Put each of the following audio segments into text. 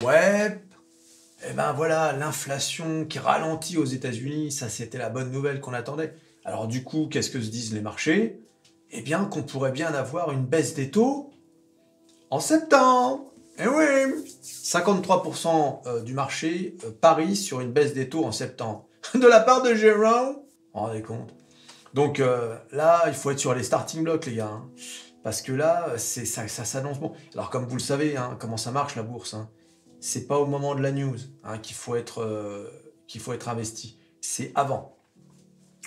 Ouais, et ben voilà, l'inflation qui ralentit aux États-Unis, ça c'était la bonne nouvelle qu'on attendait. Alors du coup, qu'est-ce que se disent les marchés? Eh bien qu'on pourrait bien avoir une baisse des taux en septembre. Eh oui, 53% du marché parie sur une baisse des taux en septembre. De la part de Jérôme, vous vous rendez compte? Donc là, il faut être sur les starting blocks, les gars, hein. Parce que là, ça s'annonce bon. Alors comme vous le savez, hein, comment ça marche la bourse, hein, c'est pas au moment de la news, hein, qu'il faut être investi. C'est avant.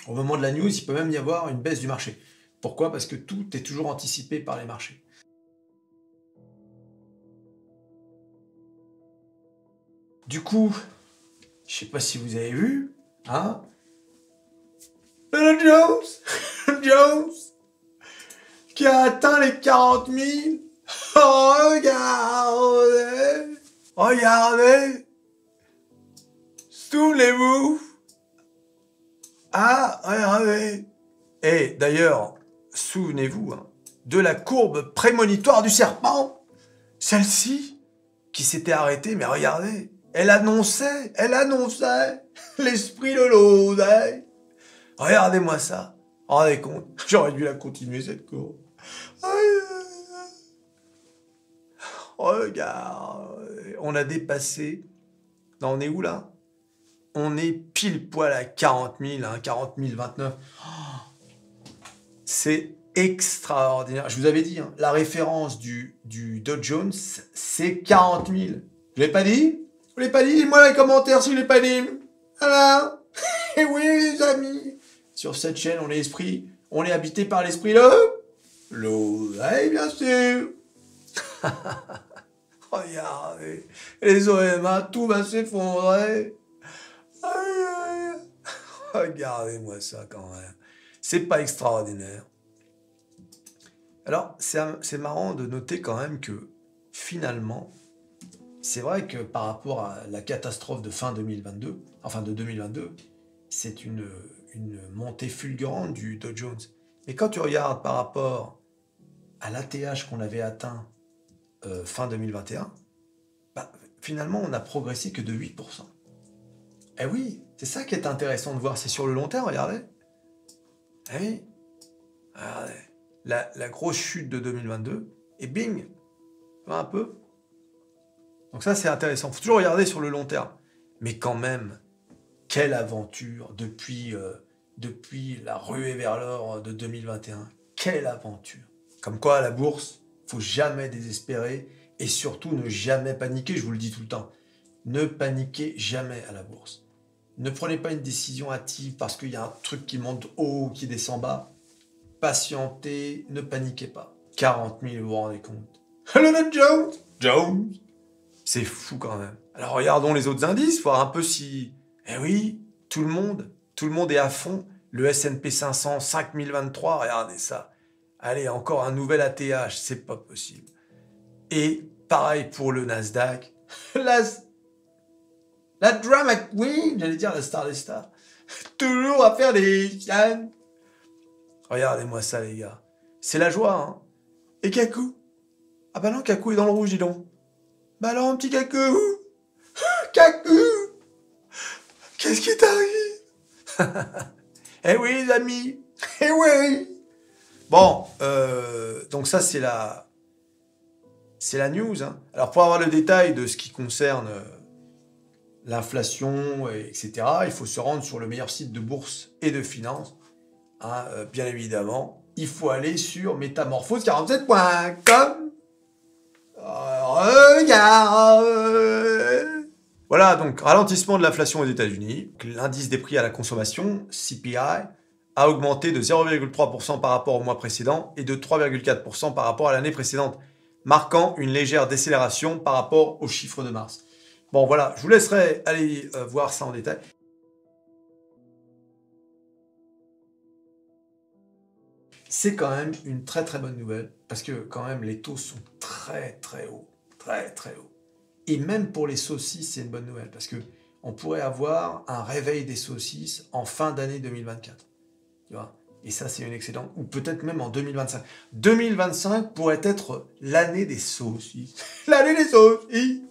Au moment de la news, il peut même y avoir une baisse du marché. Pourquoi? Parce que tout est toujours anticipé par les marchés. Du coup, je sais pas si vous avez vu, hein, le Jones, Jones, qui a atteint les 40 000. Oh, regardez, regardez, souvenez-vous. Ah, regardez. Et d'ailleurs, souvenez-vous, hein, de la courbe prémonitoire du serpent. Celle-ci, qui s'était arrêtée, mais regardez, elle annonçait l'esprit de l'oseille. Regardez-moi ça. Rendez compte, j'aurais dû la continuer cette courbe. Aïe, aïe, aïe. Regarde, on a dépassé. Non, on est où là? On est pile poil à 40 000, hein, 40 029. C'est extraordinaire. Je vous avais dit, hein, la référence du Dow Jones, c'est 40 000. Je l'ai pas dit? Vous l'avez pas dit? Dites-moi dans les commentaires si je l'ai pas dit. Voilà. Et oui, les amis. Sur cette chaîne, on est habité par l'esprit l'oseille, bien sûr. Regardez, les OMA, tout va s'effondrer. Aïe, aïe. Regardez-moi ça quand même. C'est pas extraordinaire. Alors, c'est marrant de noter quand même que finalement, c'est vrai que par rapport à la catastrophe de fin 2022, enfin de 2022, c'est une montée fulgurante du Dow Jones. Mais quand tu regardes par rapport à l'ATH qu'on avait atteint fin 2021, bah, finalement, on n'a progressé que de 8%. Eh oui, c'est ça qui est intéressant de voir, c'est sur le long terme, regardez. Eh oui, regardez. La grosse chute de 2022, et bing, un peu. Donc ça, c'est intéressant. Il faut toujours regarder sur le long terme. Mais quand même, quelle aventure depuis la ruée vers l'or de 2021. Quelle aventure. Comme quoi, à la bourse, faut jamais désespérer et surtout ne jamais paniquer, je vous le dis tout le temps. Ne paniquez jamais à la bourse. Ne prenez pas une décision hâtive parce qu'il y a un truc qui monte haut ou qui descend bas. Patientez, ne paniquez pas. 40 000, vous vous rendez compte. Hello, Jones. Jones. C'est fou quand même. Alors regardons les autres indices, voir un peu si... Eh oui, tout le monde est à fond. Le S&P 500, 5023, regardez ça. Allez, encore un nouvel ATH, c'est pas possible. Et pareil pour le Nasdaq. La drama queen, j'allais dire la star des stars. Toujours à faire des scans. Regardez-moi ça, les gars. C'est la joie, hein. Et Kakou? Ah bah non, Kakou est dans le rouge, dis donc. Bah non, petit Kakou. Kakou. Qu'est-ce qui t'arrive? Eh oui, les amis. Eh oui. Bon, donc ça, c'est la news, hein. Alors, pour avoir le détail de ce qui concerne l'inflation, etc., il faut se rendre sur le meilleur site de bourse et de finance. Hein, bien évidemment, il faut aller sur métamorphose47.com. Regarde. Voilà, donc ralentissement de l'inflation aux États-Unis. L'indice des prix à la consommation, CPI, a augmenté de 0,3% par rapport au mois précédent et de 3,4% par rapport à l'année précédente, marquant une légère décélération par rapport aux chiffres de mars. Bon voilà, je vous laisserai aller voir ça en détail. C'est quand même une très très bonne nouvelle, parce que quand même les taux sont très très hauts, très très hauts. Et même pour les saucisses, c'est une bonne nouvelle, parce que on pourrait avoir un réveil des saucisses en fin d'année 2024. Tu vois? Et ça, c'est une excellente... Ou peut-être même en 2025. 2025 pourrait être l'année des saucisses. L'année des saucisses.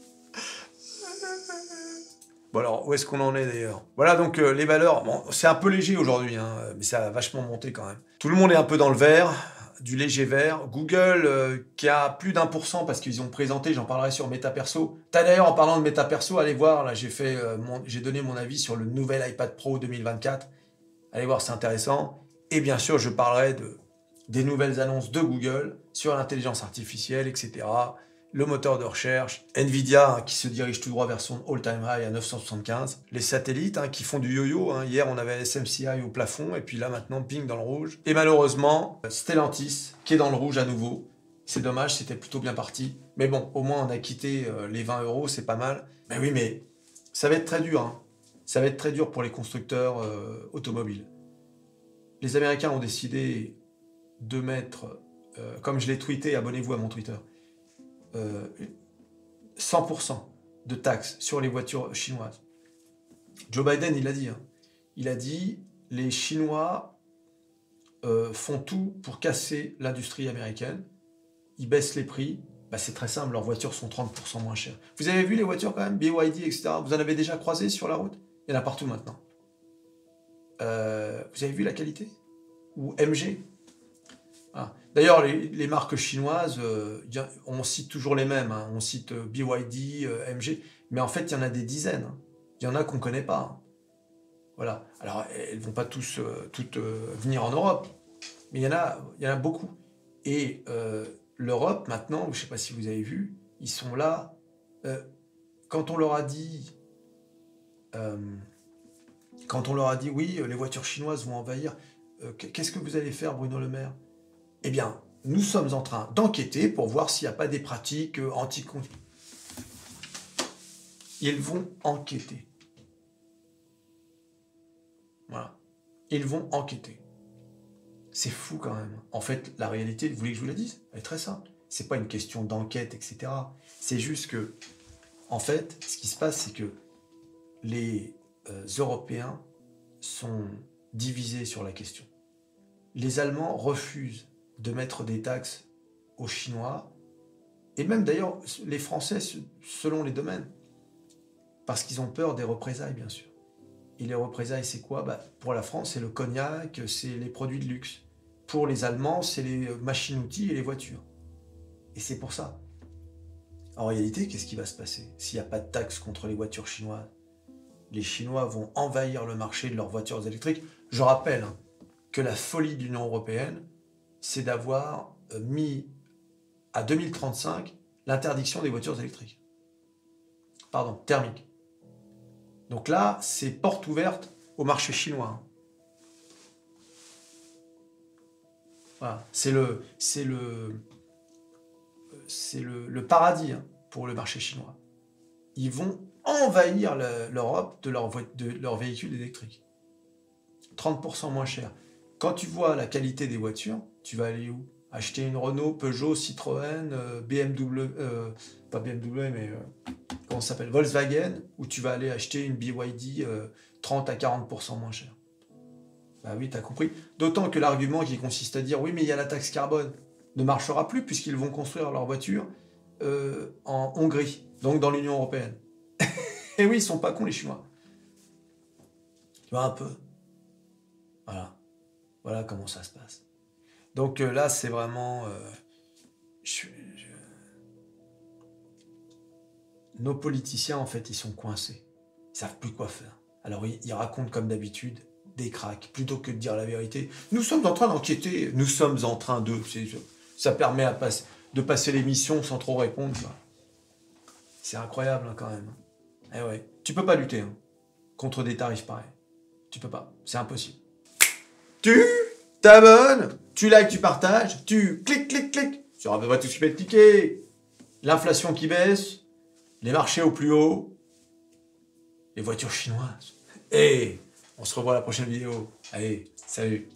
Bon alors, où est-ce qu'on en est d'ailleurs? Voilà donc les valeurs, bon, c'est un peu léger aujourd'hui, hein, mais ça a vachement monté quand même. Tout le monde est un peu dans le vert, du léger vert. Google qui a plus d'1% parce qu'ils ont présenté, j'en parlerai sur MetaPerso. T'as d'ailleurs en parlant de MetaPerso, allez voir, là j'ai donné mon avis sur le nouvel iPad Pro 2024. Allez voir, c'est intéressant. Et bien sûr, je parlerai des nouvelles annonces de Google sur l'intelligence artificielle, etc. Le moteur de recherche, Nvidia qui se dirige tout droit vers son all-time high à 975, les satellites qui font du yo-yo. Hier, on avait SMCI au plafond, et puis là, maintenant, ping dans le rouge. Et malheureusement, Stellantis qui est dans le rouge à nouveau. C'est dommage, c'était plutôt bien parti. Mais bon, au moins, on a quitté les 20 euros, c'est pas mal. Mais oui, mais ça va être très dur. Ça va être très dur pour les constructeurs automobiles. Les Américains ont décidé de mettre, comme je l'ai tweeté, abonnez-vous à mon Twitter, 100% de taxes sur les voitures chinoises. Joe Biden, il a dit. Il a dit, les Chinois font tout pour casser l'industrie américaine. Ils baissent les prix. Bah, c'est très simple, leurs voitures sont 30% moins chères. Vous avez vu les voitures quand même, BYD, etc. Vous en avez déjà croisé sur la route? Il y en a partout maintenant. Vous avez vu la qualité? Ou MG? Ah. D'ailleurs, les marques chinoises, on cite toujours les mêmes. On cite BYD, MG, mais en fait, il y en a des dizaines. Il y en a qu'on ne connaît pas. Voilà. Alors, elles ne vont pas toutes venir en Europe, mais il y en a beaucoup. Et l'Europe, maintenant, je ne sais pas si vous avez vu, ils sont là. Quand on leur a dit, oui, les voitures chinoises vont envahir, qu'est-ce que vous allez faire, Bruno Le Maire? Eh bien, nous sommes en train d'enquêter pour voir s'il n'y a pas des pratiques anticonstitutionnelles. Ils vont enquêter. Voilà. Ils vont enquêter. C'est fou quand même. En fait, la réalité, vous voulez que je vous la dise? Elle est très simple. C'est pas une question d'enquête, etc. C'est juste que, en fait, ce qui se passe, c'est que les Européens sont divisés sur la question. Les Allemands refusent de mettre des taxes aux Chinois, et même d'ailleurs les Français selon les domaines, parce qu'ils ont peur des représailles, bien sûr. Et les représailles, c'est quoi? Pour la France, c'est le cognac, c'est les produits de luxe. Pour les Allemands, c'est les machines-outils et les voitures. Et c'est pour ça. En réalité, qu'est-ce qui va se passer s'il n'y a pas de taxes contre les voitures chinoises? Les Chinois vont envahir le marché de leurs voitures électriques. Je rappelle que la folie de l'Union européenne, c'est d'avoir mis à 2035 l'interdiction des voitures électriques. Pardon, thermiques. Donc là, c'est porte ouverte au marché chinois. Voilà, c'est le paradis pour le marché chinois. Ils vont envahir l'Europe de leurs véhicules électriques. 30% moins cher. Quand tu vois la qualité des voitures, tu vas aller où? Acheter une Renault, Peugeot, Citroën, BMW, pas BMW, mais comment ça s'appelle? Volkswagen, ou tu vas aller acheter une BYD 30 à 40% moins cher. Bah oui, t'as compris. D'autant que l'argument qui consiste à dire oui, mais il y a la taxe carbone ne marchera plus puisqu'ils vont construire leur voiture en Hongrie, donc dans l'Union européenne. Et oui, ils sont pas cons les Chinois. Tu vois un peu. Voilà comment ça se passe. Donc là, c'est vraiment... Nos politiciens, en fait, ils sont coincés. Ils savent plus quoi faire. Alors, ils racontent, comme d'habitude, des cracks, plutôt que de dire la vérité. Nous sommes en train d'enquêter. Nous sommes en train de... Ça permet de passer l'émission sans trop répondre. C'est incroyable, quand même. Eh ouais. Tu peux pas lutter contre des tarifs pareils. Tu peux pas. C'est impossible. Tu t'abonnes, tu likes, tu partages, tu cliques sur à peu près tout ce qui peut être cliqué. L'inflation qui baisse, les marchés au plus haut, les voitures chinoises. Et on se revoit à la prochaine vidéo. Allez, salut.